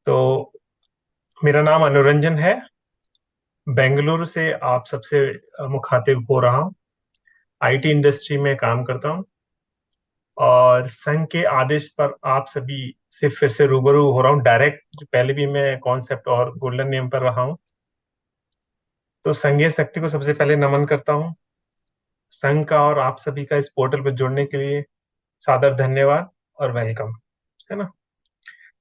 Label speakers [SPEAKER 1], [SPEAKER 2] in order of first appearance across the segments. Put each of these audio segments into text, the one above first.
[SPEAKER 1] तो मेरा नाम अनुरंजन है। बेंगलुरु से आप सबसे मुखातिब हो रहा हूँ। आईटी इंडस्ट्री में काम करता हूँ और संघ के आदेश पर आप सभी से फिर से रूबरू हो रहा हूँ डायरेक्ट। पहले भी मैं कॉन्सेप्ट और गोल्डन नियम पर रहा हूँ। तो संघीय शक्ति को सबसे पहले नमन करता हूँ। संघ का और आप सभी का इस पोर्टल पर जुड़ने के लिए सादर धन्यवाद और वेलकम, है ना।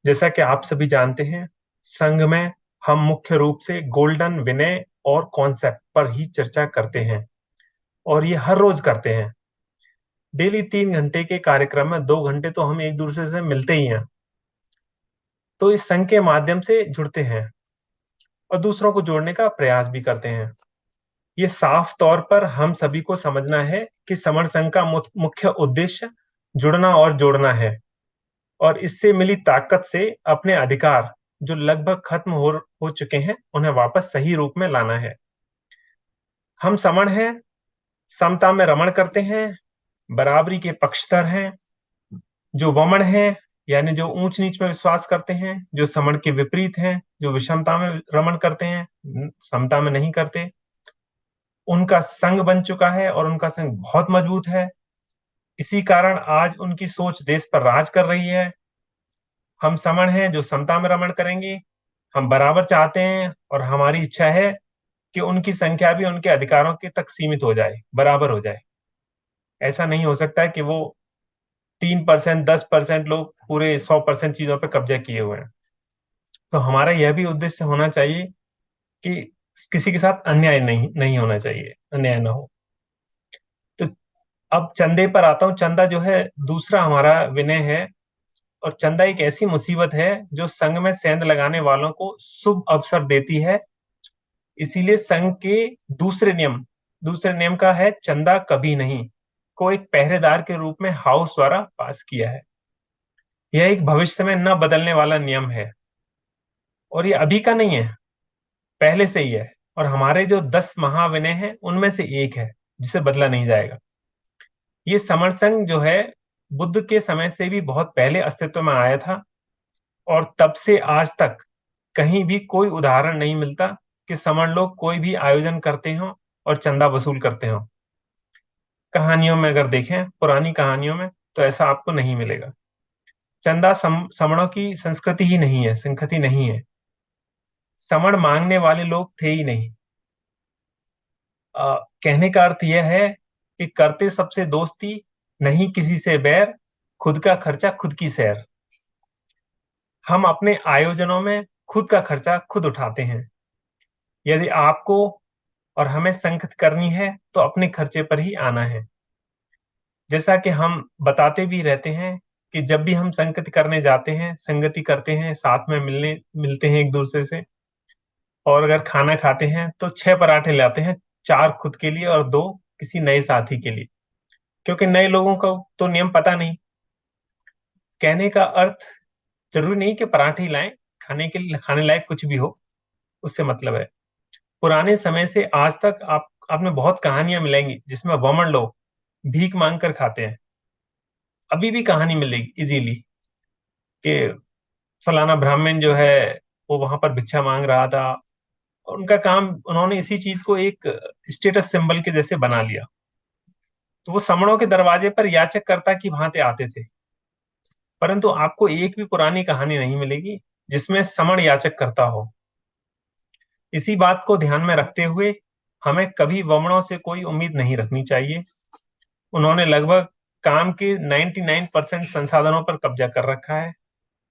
[SPEAKER 1] जैसा कि आप सभी जानते हैं, संघ में हम मुख्य रूप से गोल्डन विनय और कॉन्सेप्ट पर ही चर्चा करते हैं और ये हर रोज करते हैं। डेली 3 घंटे के कार्यक्रम में 2 घंटे तो हम एक दूसरे से मिलते ही हैं। तो इस संघ के माध्यम से जुड़ते हैं और दूसरों को जोड़ने का प्रयास भी करते हैं। ये साफ तौर पर हम सभी को समझना है कि समर संघ का मुख्य उद्देश्य जुड़ना और जोड़ना है और इससे मिली ताकत से अपने अधिकार जो लगभग खत्म हो चुके हैं उन्हें वापस सही रूप में लाना है। हम समण हैं, समता में रमण करते हैं, बराबरी के पक्षधर हैं। जो वमन है यानी जो ऊंच नीच में विश्वास करते हैं, जो समण के विपरीत हैं, जो विषमता में रमण करते हैं, समता में नहीं करते, उनका संघ बन चुका है और उनका संघ बहुत मजबूत है। इसी कारण आज उनकी सोच देश पर राज कर रही है। हम समण हैं जो समता में रमण करेंगे। हम बराबर चाहते हैं और हमारी इच्छा है कि उनकी संख्या भी उनके अधिकारों के तक सीमित हो जाए, बराबर हो जाए। ऐसा नहीं हो सकता है कि वो 3%, 10% लोग पूरे 100% चीजों पर कब्जा किए हुए हैं। तो हमारा यह भी उद्देश्य होना चाहिए कि किसी के साथ अन्याय नहीं नहीं होना चाहिए, अन्याय ना हो। तो अब चंदे पर आता हूँ। चंदा जो है दूसरा हमारा विनय है और चंदा एक ऐसी मुसीबत है जो संघ में सेंध लगाने वालों को शुभ अवसर देती है। इसीलिए संघ के दूसरे नियम का है चंदा कभी नहीं को एक पहरेदार के रूप में हाउस द्वारा पास किया है। यह एक भविष्य में न बदलने वाला नियम है और ये अभी का नहीं है, पहले से ही है। और हमारे जो 10 महाविनय हैं उनमें से एक है जिसे बदला नहीं जाएगा। ये समर संघ जो है बुद्ध के समय से भी बहुत पहले अस्तित्व में आया था और तब से आज तक कहीं भी कोई उदाहरण नहीं मिलता कि समण लोग कोई भी आयोजन करते हो और चंदा वसूल करते हो। कहानियों में अगर देखें, पुरानी कहानियों में, तो ऐसा आपको नहीं मिलेगा। चंदा समणों की संस्कृति ही नहीं है, संस्कृति नहीं है। समण मांगने वाले लोग थे ही नहीं। कहने का अर्थ यह है कि करते सबसे दोस्ती, नहीं किसी से बैर, खुद का खर्चा खुद की सैर। हम अपने आयोजनों में खुद का खर्चा खुद उठाते हैं। यदि आपको और हमें संगत करनी है तो अपने खर्चे पर ही आना है। जैसा कि हम बताते भी रहते हैं कि जब भी हम संगति करने जाते हैं, संगति करते हैं, साथ में मिलते हैं एक दूसरे से, और अगर खाना खाते हैं तो 6 पराठे लाते हैं, 4 खुद के लिए और 2 किसी नए साथी के लिए, क्योंकि नए लोगों को तो नियम पता नहीं। कहने का अर्थ जरूरी नहीं कि पराठे ही लाएं, खाने के लिए खाने लायक कुछ भी हो, उससे मतलब है। पुराने समय से आज तक आपने बहुत कहानियां मिलेंगी जिसमें वमन लोग भीख मांग कर खाते हैं। अभी भी कहानी मिलेगी इजीली कि फलाना ब्राह्मण जो है वो वहां पर भिक्षा मांग रहा था और उनका काम, उन्होंने इसी चीज को एक स्टेटस सिंबल के जैसे बना लिया। तो वो समणों के दरवाजे पर याचकर्ता की भांति आते थे। परंतु आपको एक भी पुरानी कहानी नहीं मिलेगी जिसमें समण याचक करता हो। इसी बात को ध्यान में रखते हुए हमें कभी वमनों से कोई उम्मीद नहीं रखनी चाहिए। उन्होंने लगभग काम के 99% संसाधनों पर कब्जा कर रखा है,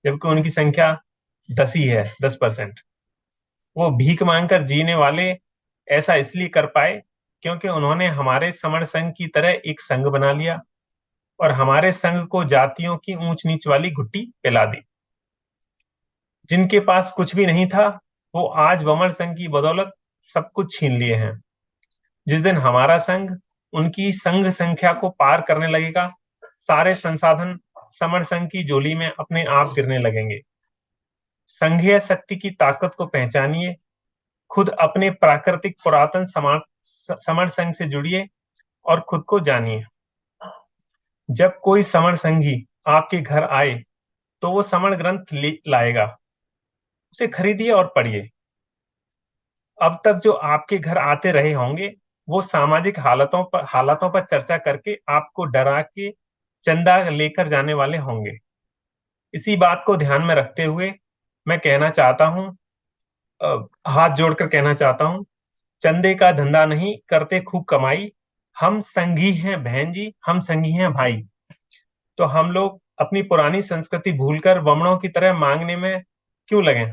[SPEAKER 1] जबकि उनकी संख्या 10 ही है, 10%। वो भीख मांगकर जीने वाले ऐसा इसलिए कर पाए क्योंकि उन्होंने हमारे समर संघ की तरह एक संघ बना लिया और हमारे संघ को जातियों की ऊंच नीच वाली घुट्टी पिला दी। जिनके पास कुछ भी नहीं था वो आज वमर संघ की बदौलत सब कुछ छीन लिए हैं। जिस दिन हमारा संघ उनकी संघ संख्या को पार करने लगेगा, सारे संसाधन समर संघ की जोली में अपने आप गिरने लगेंगे। संघीय शक्ति की ताकत को पहचानिए, खुद अपने प्राकृतिक पुरातन समर संघ से जुड़िए और खुद को जानिए। जब कोई समर संघी आपके घर आए तो वो समर ग्रंथ लाएगा, उसे खरीदिए और पढ़िए। अब तक जो आपके घर आते रहे होंगे, वो सामाजिक हालातों पर चर्चा करके आपको डरा के चंदा लेकर जाने वाले होंगे। इसी बात को ध्यान में रखते हुए मैं कहना चाहता हूं, हाथ जोड़कर कहना चाहता हूं, चंदे का धंधा नहीं, करते खूब कमाई। हम संगी हैं बहन जी, हम संगी हैं भाई। तो हम लोग अपनी पुरानी संस्कृति भूलकर वमनों की तरह मांगने में क्यों लगे?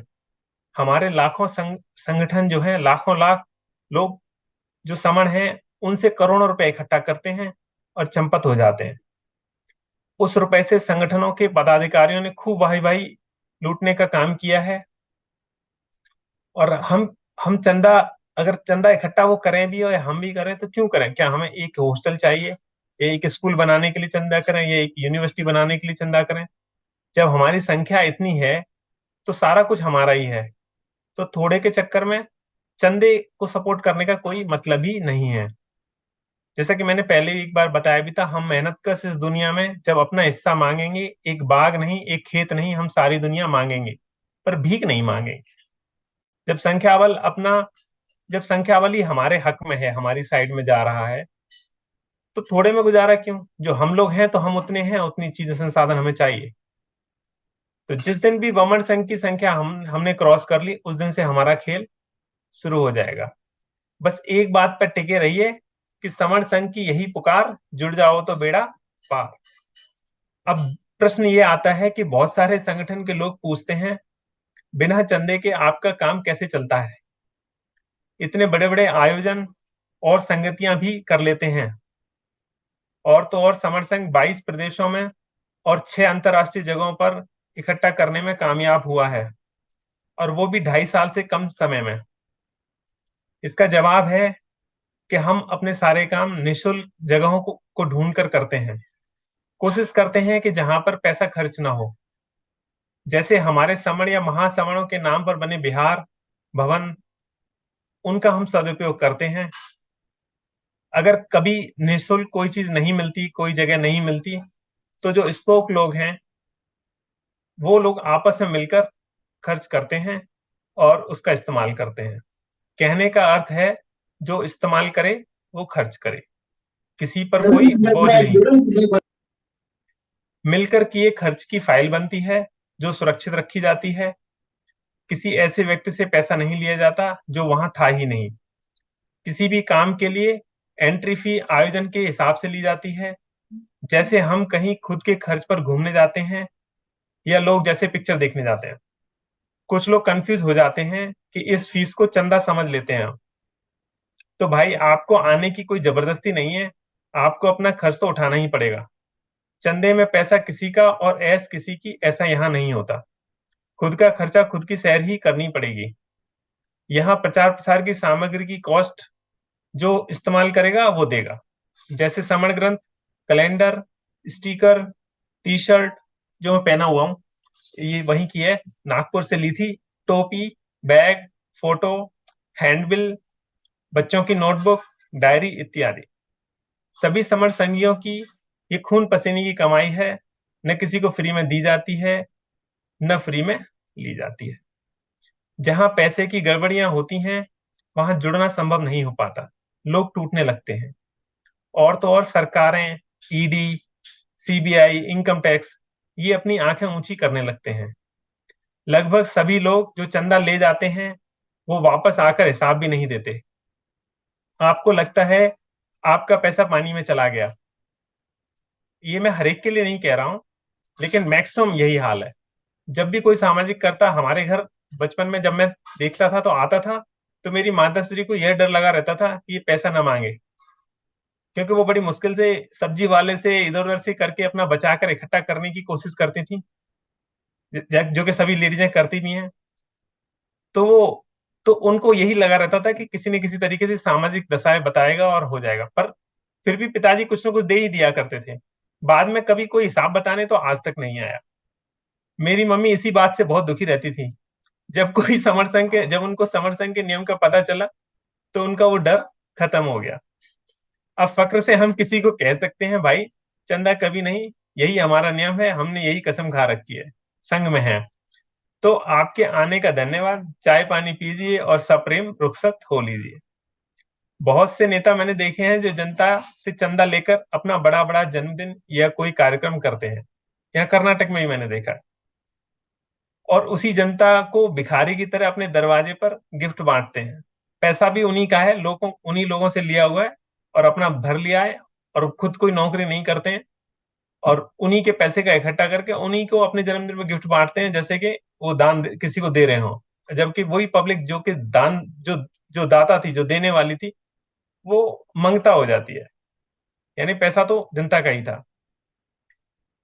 [SPEAKER 1] हमारे लाखों संगठन जो है, लाखों लाख लोग जो समण हैं, उनसे करोड़ों रुपए इकट्ठा करते हैं और चंपत हो जाते हैं। उस रुपए से संगठनों के पदाधिकारियों ने खूब वाही वाही लूटने का काम किया है। और हम चंदा, अगर चंदा इकट्ठा वो करें भी और हम भी करें तो क्यों करें? क्या हमें एक हॉस्टल चाहिए, या एक स्कूल बनाने के लिए चंदा करें, या एक यूनिवर्सिटी बनाने के लिए चंदा करें? जब हमारी संख्या इतनी है तो सारा कुछ हमारा ही है। तो थोड़े के चक्कर में चंदे को सपोर्ट करने का कोई मतलब ही नहीं है। जैसा कि मैंने पहले एक बार बताया भी था, हम मेहनत कश इस दुनिया में जब अपना हिस्सा मांगेंगे, एक बाग नहीं, एक खेत नहीं, हम सारी दुनिया मांगेंगे, पर भीख नहीं मांगेंगे। जब संख्याबल अपना जब संख्याबल ही हमारे हक में है, हमारी साइड में जा रहा है, तो थोड़े में गुजारा क्यों? जो हम लोग हैं तो हम उतने हैं, उतनी चीजें संसाधन हमें चाहिए। तो जिस दिन भी वमन संघ की संख्या हमने क्रॉस कर ली, उस दिन से हमारा खेल शुरू हो जाएगा। बस एक बात पर टिके रहिए कि समण संघ की यही पुकार, जुड़ जाओ तो बेड़ा पार। अब प्रश्न ये आता है कि बहुत सारे संगठन के लोग पूछते हैं, बिना चंदे के आपका काम कैसे चलता है? इतने बड़े बड़े आयोजन और संगतियां भी कर लेते हैं, और तो और समर संघ 22 प्रदेशों में और 6 अंतरराष्ट्रीय जगहों पर इकट्ठा करने में कामयाब हुआ है, और वो भी 2.5 साल से कम समय में। इसका जवाब है कि हम अपने सारे काम निःशुल्क जगहों को ढूंढ कर करते हैं। कोशिश करते हैं कि जहां पर पैसा खर्च ना हो। जैसे हमारे समण या महासमणों के नाम पर बने बिहार भवन, उनका हम सदुपयोग करते हैं। अगर कभी निःशुल्क कोई चीज नहीं मिलती, कोई जगह नहीं मिलती, तो जो स्पोक लोग हैं, वो लोग आपस में मिलकर खर्च करते हैं और उसका इस्तेमाल करते हैं। कहने का अर्थ है, जो इस्तेमाल करे वो खर्च करे, किसी पर कोई बोझ नहीं। मिलकर किए खर्च की फाइल बनती है, जो सुरक्षित रखी जाती है। किसी ऐसे व्यक्ति से पैसा नहीं लिया जाता जो वहां था ही नहीं। किसी भी काम के लिए एंट्री फी आयोजन के हिसाब से ली जाती है। जैसे हम कहीं खुद के खर्च पर घूमने जाते हैं, या लोग जैसे पिक्चर देखने जाते हैं। कुछ लोग कंफ्यूज हो जाते हैं कि इस फीस को चंदा समझ लेते हैं। तो भाई, आपको आने की कोई जबरदस्ती नहीं है, आपको अपना खर्च तो उठाना ही पड़ेगा। चंदे में पैसा किसी का और ऐस किसी की, ऐसा यहाँ नहीं होता। खुद का खर्चा खुद की सैर ही करनी पड़ेगी। यहाँ प्रचार प्रसार की सामग्री की कॉस्ट जो इस्तेमाल करेगा वो देगा। जैसे समण ग्रंथ, कैलेंडर, स्टिकर, टी शर्ट जो मैं पहना हुआ हूँ, ये वहीं की है, नागपुर से ली थी। टोपी, बैग, फोटो, हैंडबिल, बच्चों की नोटबुक, डायरी इत्यादि, सभी समर संगियों की ये खून पसीने की कमाई है। न किसी को फ्री में दी जाती है, न फ्री में ली जाती है। जहां पैसे की गड़बड़ियां होती हैं, वहां जुड़ना संभव नहीं हो पाता, लोग टूटने लगते हैं। और तो और सरकारें, ईडी, सीबीआई, इनकम टैक्स, ये अपनी आंखें ऊंची करने लगते हैं। लगभग सभी लोग जो चंदा ले जाते हैं, वो वापस आकर हिसाब भी नहीं देते। आपको लगता है आपका पैसा पानी में चला गया। ये मैं हरेक के लिए नहीं कह रहा हूं, लेकिन मैक्सिमम यही हाल है। जब भी कोई सामाजिक करता हमारे घर, बचपन में जब मैं देखता था तो आता था, तो मेरी माता श्री को यह डर लगा रहता था कि ये पैसा ना मांगे, क्योंकि वो बड़ी मुश्किल से सब्जी वाले से इधर उधर से करके अपना बचा कर इकट्ठा करने की कोशिश करती थी, जो कि सभी लेडीजें करती भी हैं। तो वो तो उनको यही लगा रहता था कि किसी न किसी तरीके से सामाजिक दशाएं बताएगा और हो जाएगा। पर फिर भी पिताजी कुछ न कुछ दे ही दिया करते थे। बाद में कभी कोई हिसाब बताने तो आज तक नहीं आया। मेरी मम्मी इसी बात से बहुत दुखी रहती थी। जब उनको समर संघ के नियम का पता चला, तो उनका वो डर खत्म हो गया। अब फक्र से हम किसी को कह सकते हैं, भाई चंदा कभी नहीं, यही हमारा नियम है, हमने यही कसम खा रखी है, संघ में है। तो आपके आने का धन्यवाद, चाय पानी पीजिए और सप्रेम रुखसत हो लीजिए। बहुत से नेता मैंने देखे हैं जो जनता से चंदा लेकर अपना बड़ा बड़ा जन्मदिन या कोई कार्यक्रम करते हैं। यहाँ कर्नाटक में ही मैंने देखा है। और उसी जनता को भिखारी की तरह अपने दरवाजे पर गिफ्ट बांटते हैं। पैसा भी उन्हीं का है, लोगों उन्हीं लोगों से लिया हुआ है और अपना भर लिया है, और खुद कोई नौकरी नहीं करते हैं। और उन्हीं के पैसे का इकट्ठा करके उन्हीं को अपने जन्मदिन में गिफ्ट बांटते हैं, जैसे कि वो किसी को दे रहे हो। जबकि वही पब्लिक जो कि दान जो जो दाता थी, जो देने वाली थी, वो मंगता हो जाती है। यानी पैसा तो जनता का ही था।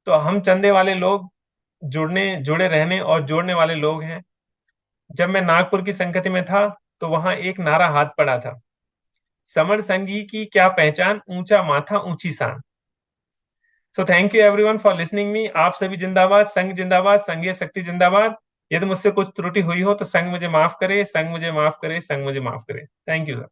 [SPEAKER 1] तो हम चंदे वाले लोग जुड़े रहने और जोड़ने वाले लोग हैं। जब मैं नागपुर की संगति में था तो वहां एक नारा हाथ पड़ा था, समर संगी की क्या पहचान, ऊंचा माथा ऊंची शान। So thank you everyone for listening me. आप सभी जिंदाबाद, संघ जिंदाबाद, संघीय शक्ति जिंदाबाद। यदि मुझसे कुछ त्रुटि हुई हो तो संघ मुझे माफ करे, संघ मुझे माफ करे, संघ मुझे माफ करे। Thank you.